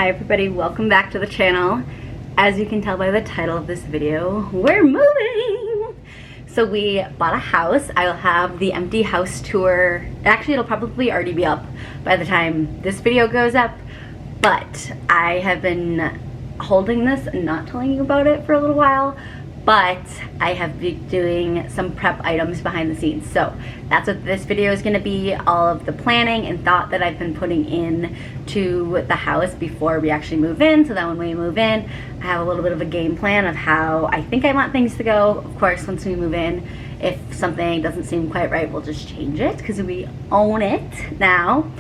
Hi everybody, welcome back to the channel. As you can tell by the title of this video, we're moving! So we bought a house. I'll have the empty house tour. Actually, it'll probably already be up by the time this video goes up, but I have been holding this and not telling you about it for a little while, but I have been doing some prep items behind the scenes. So that's what this video is going to be, all of the planning and thought that I've been putting in to the house before we actually move in, so that when we move in, I have a little bit of a game plan of how I think I want things to go. Of course, once we move in, if something doesn't seem quite right, we'll just change it because we own it now.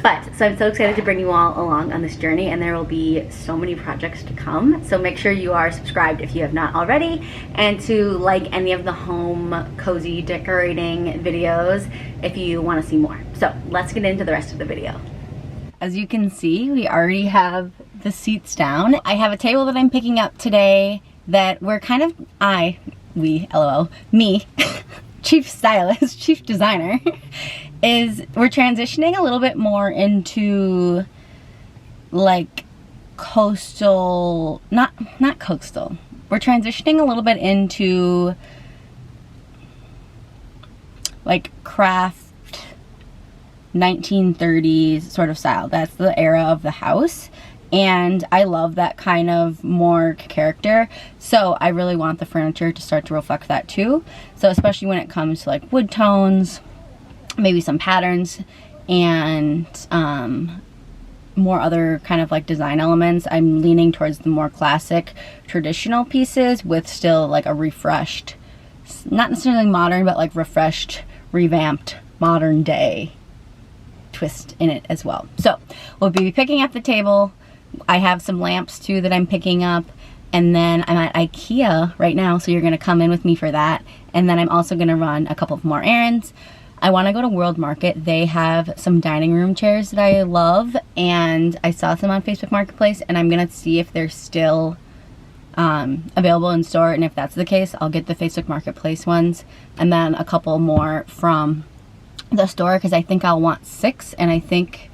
But, so I'm so excited to bring you all along on this journey, and there will be so many projects to come. So make sure you are subscribed if you have not already, and to like any of the home cozy decorating videos if you want to see more. So let's get into the rest of the video. As you can see, we already have the seats down. I have a table that I'm picking up today that we're kind of, me, chief stylist, chief designer, we're transitioning a little bit more into like coastal, not coastal. We're transitioning a little bit into like craft 1930s sort of style. That's the era of the house. And I love that kind of more character. So I really want the furniture to start to reflect that too. So especially when it comes to like wood tones, maybe some patterns, and more other kind of like design elements. I'm leaning towards the more classic traditional pieces with still like a refreshed, not necessarily modern, but like refreshed, revamped, modern day twist in it as well. So we'll be picking up the table. I have some lamps too that I'm picking up, and then I'm at IKEA right now, so you're gonna come in with me for that. And then I'm also gonna run a couple of more errands. I want to go to World Market. They have some dining room chairs that I love, and I saw some on Facebook Marketplace, and I'm gonna see if they're still available in store, and if that's the case, I'll get the Facebook Marketplace ones, and then a couple more from the store, because I think I'll want 6, and I think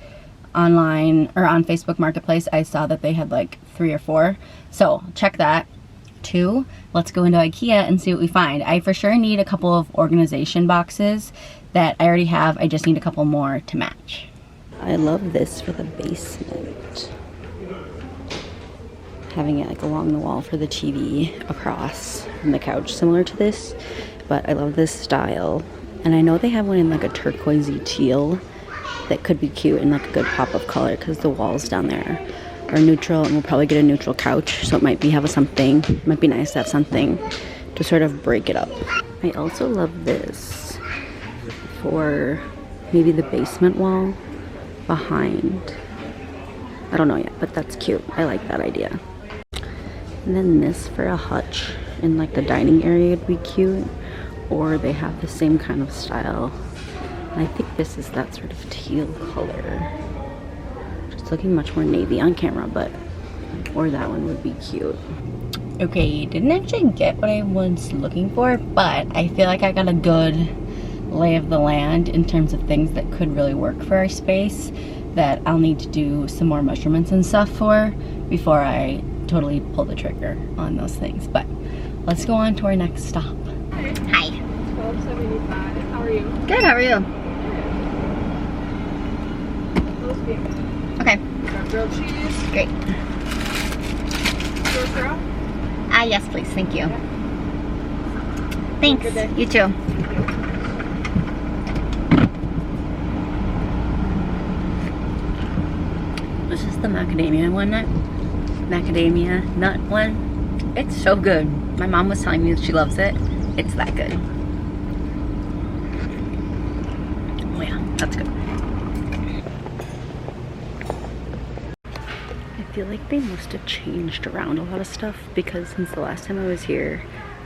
online or on Facebook Marketplace I saw that they had like 3 or 4, so check that too. Let's go into IKEA and see what we find. I for sure need a couple of organization boxes that I already have. I just need a couple more to match. I love this for the basement. Having it like along the wall for the TV across from the couch, similar to this, but I love this style. And I know they have one in like a turquoisey teal that could be cute and like a good pop of color, because the walls down there are neutral, and we'll probably get a neutral couch, so it might be might be nice to have something to sort of break it up. I also love this for maybe the basement wall behind. I don't know yet, but that's cute. I like that idea. And then this for a hutch in like the dining area would be cute, or they have the same kind of style. And I think this is that sort of teal color. Just looking much more navy on camera, but or that one would be cute. Okay, didn't actually get what I was looking for, but I feel like I got a good lay of the land in terms of things that could really work for our space that I'll need to do some more measurements and stuff for before I totally pull the trigger on those things. But let's go on to our next stop. Hi. 12.75. How are you? Good, how are you? Okay. Got grilled cheese. Great. Churro? Yes please, thank you. Yeah. Thanks, Good day. you too. This is the macadamia nut one. It's so good. My mom was telling me that she loves it. It's that good. Oh yeah, that's good. I feel like they must have changed around a lot of stuff, because since the last time I was here,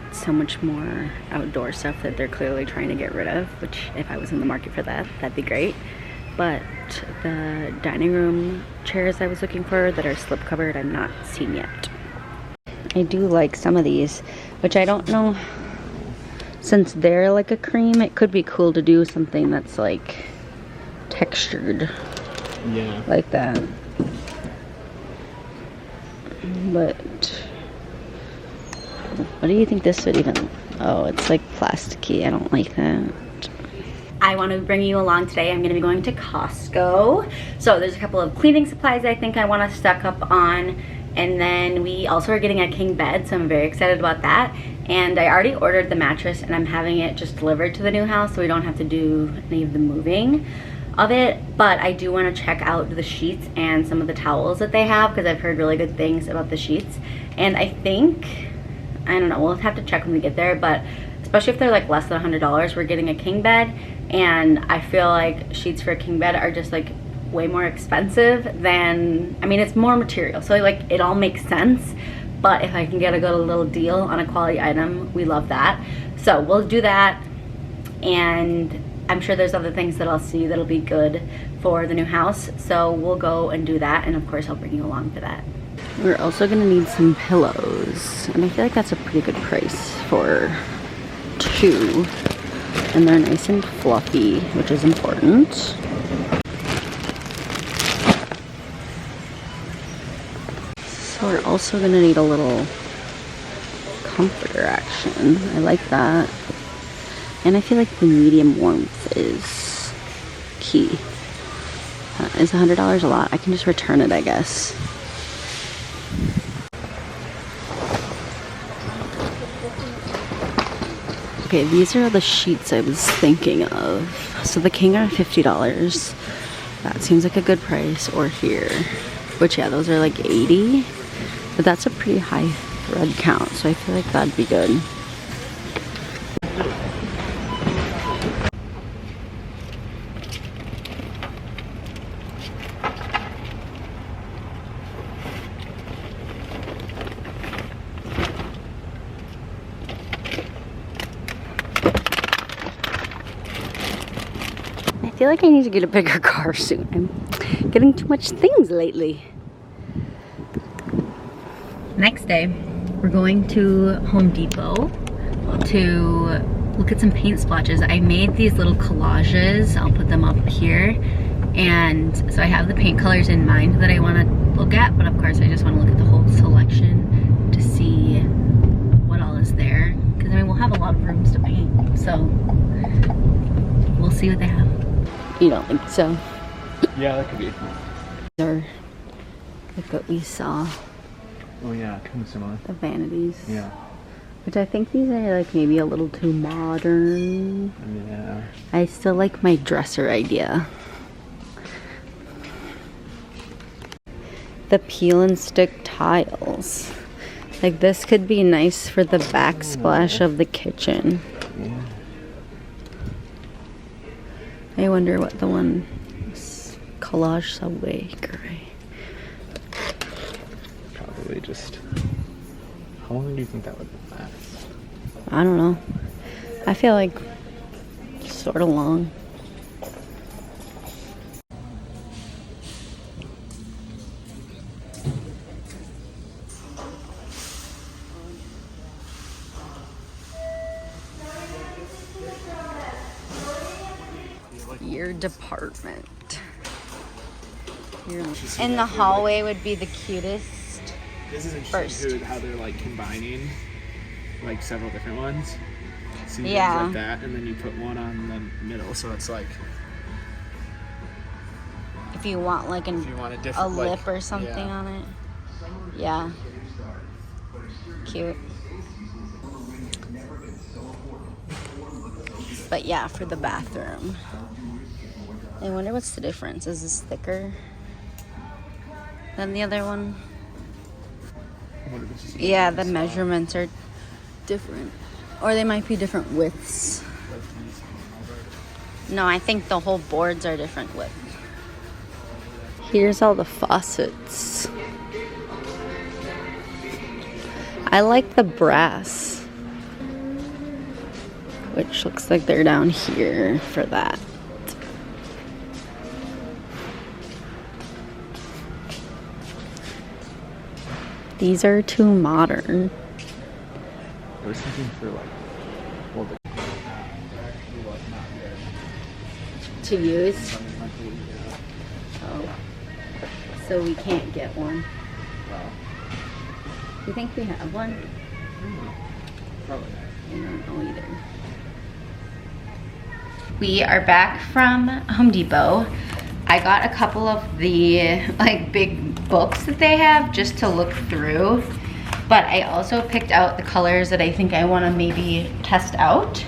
it's so much more outdoor stuff that they're clearly trying to get rid of, which if I was in the market for that, that'd be great. But the dining room chairs I was looking for that are slip covered, I've not seen yet. I do like some of these, which I don't know, since they're like a cream, it could be cool to do something that's like textured. Yeah. Like that. But what do you think this would even... Oh, it's like plasticky. I don't like that. I want to bring you along today. I'm going to be going to Costco. So there's a couple of cleaning supplies I think I want to stock up on. And then we also are getting a king bed, so I'm very excited about that. And I already ordered the mattress and I'm having it just delivered to the new house so we don't have to do any of the moving of it. But I do want to check out the sheets and some of the towels that they have because I've heard really good things about the sheets. And I think, I don't know, we'll have to check when we get there, but especially if they're like less than $100, we're getting a king bed. And I feel like sheets for a king bed are just like way more expensive than, I mean, it's more material, so like it all makes sense. But if I can get a good little deal on a quality item, we love that. So we'll do that, and I'm sure there's other things that I'll see that'll be good for the new house, so we'll go and do that, and of course I'll bring you along for that. We're also gonna need some pillows, and I feel like that's a pretty good price for 2, and they're nice and fluffy, which is important. So we're also gonna need a little comforter action. I like that. And I feel like the medium warmth is key. Is $100 a lot? I can just return it, I guess. Okay, these are the sheets I was thinking of. So the king are $50. That seems like a good price. Or here. Which, yeah, those are like 80. But that's a pretty high thread count, so I feel like that'd be good. I feel like I need to get a bigger car soon. I'm getting too much things lately. Next day, we're going to Home Depot to look at some paint splotches. I made these little collages. I'll put them up here. And so I have the paint colors in mind that I want to look at, but of course I just want to look at the whole selection to see what all is there. Because I mean, we'll have a lot of rooms to paint, so we'll see what they have. You don't think so? Yeah, that could be. Or like what we saw. Oh yeah, kind of similar. The vanities. Yeah. Which I think these are like maybe a little too modern. Yeah. I still like my dresser idea. The peel and stick tiles. Like this could be nice for the backsplash of the kitchen. Yeah. I wonder what the one collage subway gray. Probably just. How long do you think that would last? I don't know. I feel like sort of long. Your department. And the hallway would be the cutest. This is First. interesting how they're like combining like several different ones. So you Yeah. do like that, and then you put one on the middle, so it's like If you want like if you want a a different lip or something yeah. on it. Yeah. Cute. But yeah, for the bathroom. I wonder what's the difference. Is this thicker than the other one? What if it's just Yeah, the measurements are different. Or they might be different widths. No, I think the whole boards are different width. Here's all the faucets. I like the brass, which looks like they're down here for that. These are too modern. I was thinking for like, well, the To use? Oh. So we can't get one. well, you think we have one? Probably I don't know either. We are back from Home Depot. I got a couple of the like big books that they have just to look through, but I also picked out the colors that I think I want to maybe test out.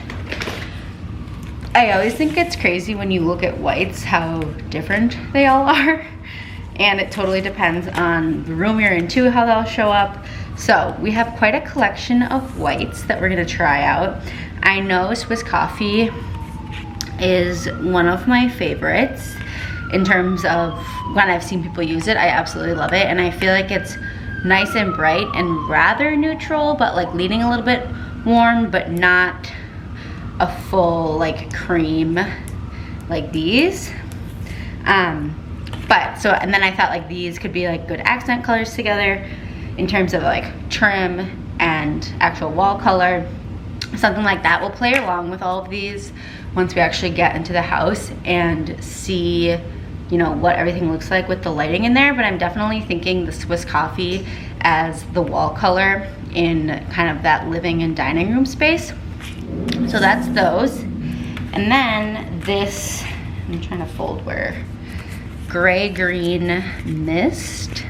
I always think it's crazy when you look at whites how different they all are, and it totally depends on the room you're in too, how they'll show up. So we have quite a collection of whites that we're gonna try out. I know Swiss Coffee is one of my favorites in terms of when I've seen people use it. I absolutely love it, and I feel like it's nice and bright and rather neutral, but like leaning a little bit warm, but not a full like cream like these. And then I thought like these could be like good accent colors together in terms of like trim and actual wall color. Something like that. We'll play along with all of these once we actually get into the house and see, you know, what everything looks like with the lighting in there. But I'm definitely thinking the Swiss Coffee as the wall color in kind of that living and dining room space. So that's those. And then this, I'm trying to fold where, gray green mist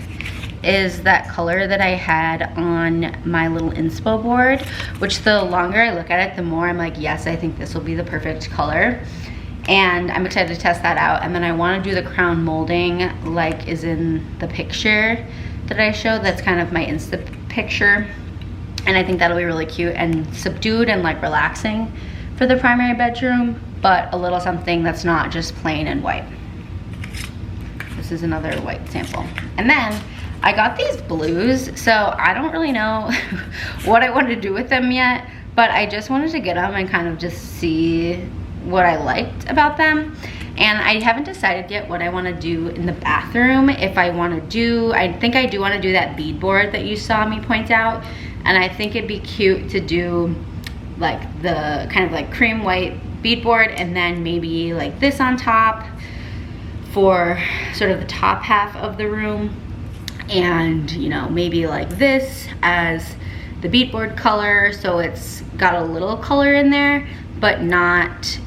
is that color that I had on my little inspo board, which the longer I look at it, the more I'm like, yes, I think this will be the perfect color. And I'm excited to test that out. And then I want to do the crown molding like is in the picture that I showed. That's kind of my Insta picture. And I think that'll be really cute and subdued and like relaxing for the primary bedroom, but a little something that's not just plain and white. This is another white sample. And then I got these blues, so I don't really know what I want to do with them yet, but I just wanted to get them and kind of just see what I liked about them. And I haven't decided yet what I want to do in the bathroom. If I want to do, I think I do want to do that beadboard that you saw me point out, and I think it'd be cute to do like the kind of like cream white beadboard, and then maybe like this on top for sort of the top half of the room, and you know, maybe like this as the beadboard color, so it's got a little color in there but not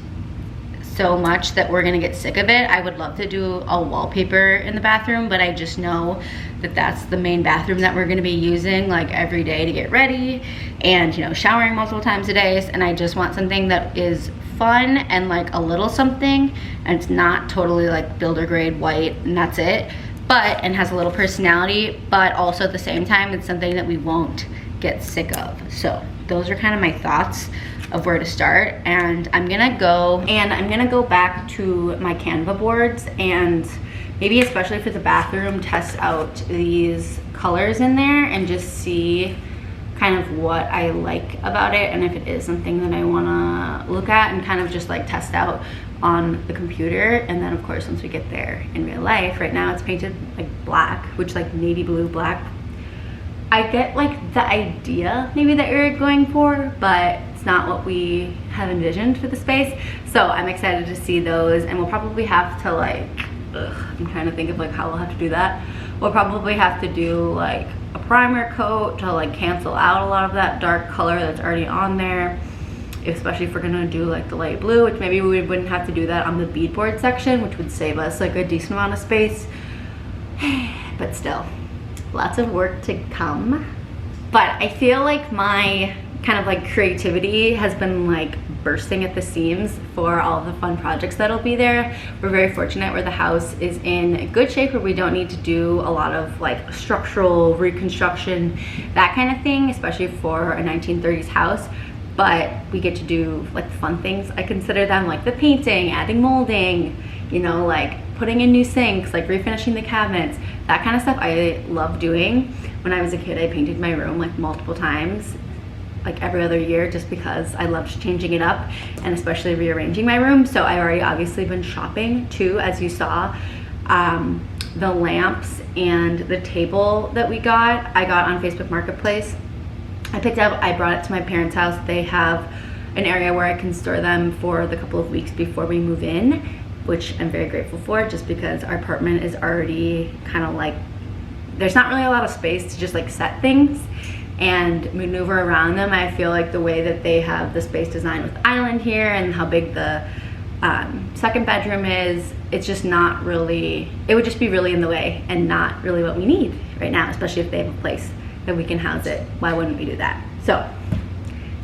so much that we're gonna get sick of it. I would love to do a wallpaper in the bathroom, but I just know that that's the main bathroom that we're gonna be using like every day to get ready and, you know, showering multiple times a day. And I just want something that is fun and like a little something, and it's not totally like builder grade white and that's it, but, and has a little personality, but also at the same time it's something that we won't get sick of. So those are kind of my thoughts of where to start. And I'm gonna go back to my Canva boards and maybe especially for the bathroom test out these colors in there and just see kind of what I like about it, and if it is something that I wanna look at and kind of just like test out on the computer. And then of course once we get there in real life, right now it's painted like black, which like navy blue black. I get like the idea maybe that you're going for, but it's not what we have envisioned for the space. So I'm excited to see those, and we'll probably have to like, I'm trying to think of like how we'll have to do that. We'll probably have to do like a primer coat to like cancel out a lot of that dark color that's already on there, especially if we're gonna do like the light blue, which maybe we wouldn't have to do that on the beadboard section, which would save us like a decent amount of space. But still, lots of work to come. But I feel like my kind of like creativity has been like bursting at the seams for all the fun projects that'll be there. We're very fortunate where the house is in good shape, where we don't need to do a lot of like structural reconstruction, that kind of thing, especially for a 1930s house. But we get to do like fun things, I consider them, like the painting, adding molding, you know, like putting in new sinks, like refinishing the cabinets, that kind of stuff I love doing. When I was a kid, I painted my room like multiple times, like every other year, just because I loved changing it up and especially rearranging my room. So I've already obviously been shopping too, as you saw. The lamps and the table that I got on Facebook Marketplace. I brought it to my parents' house. They have an area where I can store them for the couple of weeks before we move in, which I'm very grateful for, just because our apartment is already kind of like there's not really a lot of space to just like set things and maneuver around them. I feel like the way that they have the space designed with the island here and how big the second bedroom is, it's just not really, it would just be really in the way and not really what we need right now, especially if they have a place that we can house it. Why wouldn't we do that? So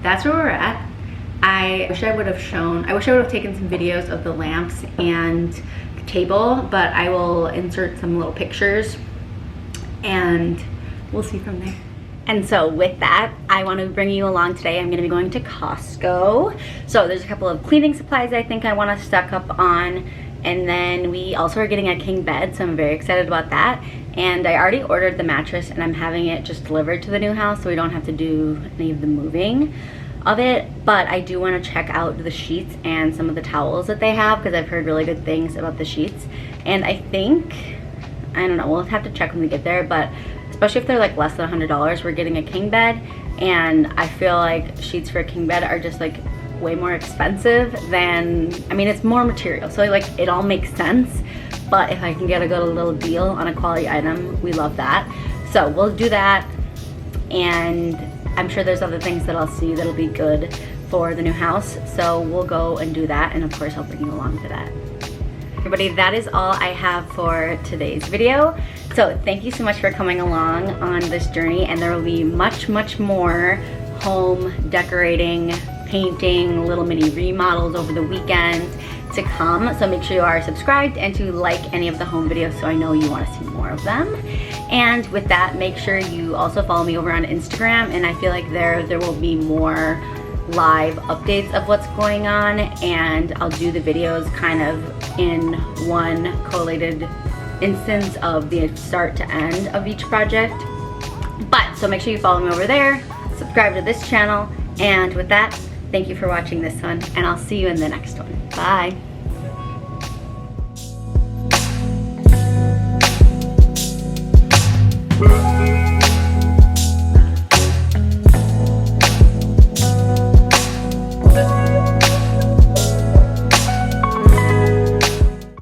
that's where we're at. I wish I would have taken some videos of the lamps and the table, but I will insert some little pictures and we'll see from there. And so with that, I want to bring you along today. I'm going to be going to Costco. So there's a couple of cleaning supplies I think I want to stock up on. And then we also are getting a king bed, so I'm very excited about that. And I already ordered the mattress and I'm having it just delivered to the new house so we don't have to do any of the moving of it. But I do want to check out the sheets and some of the towels that they have because I've heard really good things about the sheets. And I think, I don't know, we'll have to check when we get there, but especially if they're like less than $100, we're getting a king bed, and I feel like sheets for a king bed are just like way more expensive than, I mean, it's more material, so like it all makes sense, but if I can get a good little deal on a quality item, we love that. So we'll do that, and I'm sure there's other things that I'll see that'll be good for the new house, so we'll go and do that, and of course I'll bring you along to that. Everybody, that is all I have for today's video. So thank you so much for coming along on this journey, and there will be much more home decorating, painting, little mini remodels over the weekend to come. So make sure you are subscribed and to like any of the home videos so I know you want to see more of them. And with that, make sure you also follow me over on Instagram, and I feel like there will be more live updates of what's going on, and I'll do the videos kind of in one collated instance of the start to end of each project. But so make sure you follow me over there, subscribe to this channel, and with that, thank you for watching this one, and I'll see you in the next one. Bye.